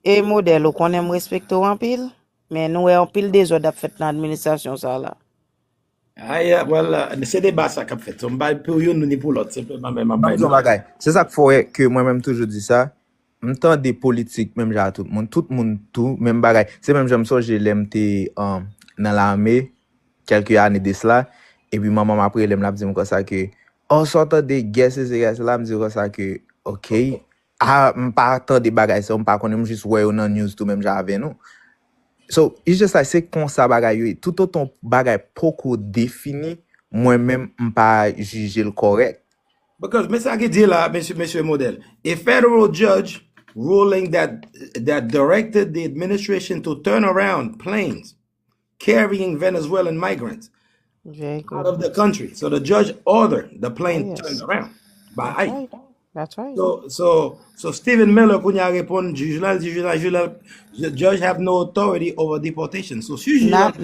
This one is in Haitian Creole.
Et modèle, qu'on aime respecter en pile, mais nous, en pile des ordres fait dans l'administration, ça là. Ah, yeah, well, c'est débat ça qu'a fait. On va pour une ni pour l'autre, simplement même en Mam bas zon nous. bagay. Se sak fòre ke mwen mèm toujou di sa, mtan de politik mèm jan tout moun tou, mèm bagay. Se mèm jèm so jè lèm te nan l'armée, kelke ane de sla, e pi maman apre lèm la pdi mwen kon sa ke, sorta de gese se gese la, mdi kon sa ke, ok, mpa tan de bagay se, mpa konen mjis wè yo nan news tou mèm jan ave nou. So, it's just like, se kon sa bagay yo, tout auton bagay poko defini, mwen mèm mpa juje l korek. Because Mr. Agidila, Monsieur Model, a federal judge ruling that directed the administration to turn around planes carrying Venezuelan migrants Very out good. of the country. So the judge ordered the plane Yes. turned around by That's ICE. right. That's right. So Stephen Miller kounya répond, juge la, the judge have no authority over deportation. So, Not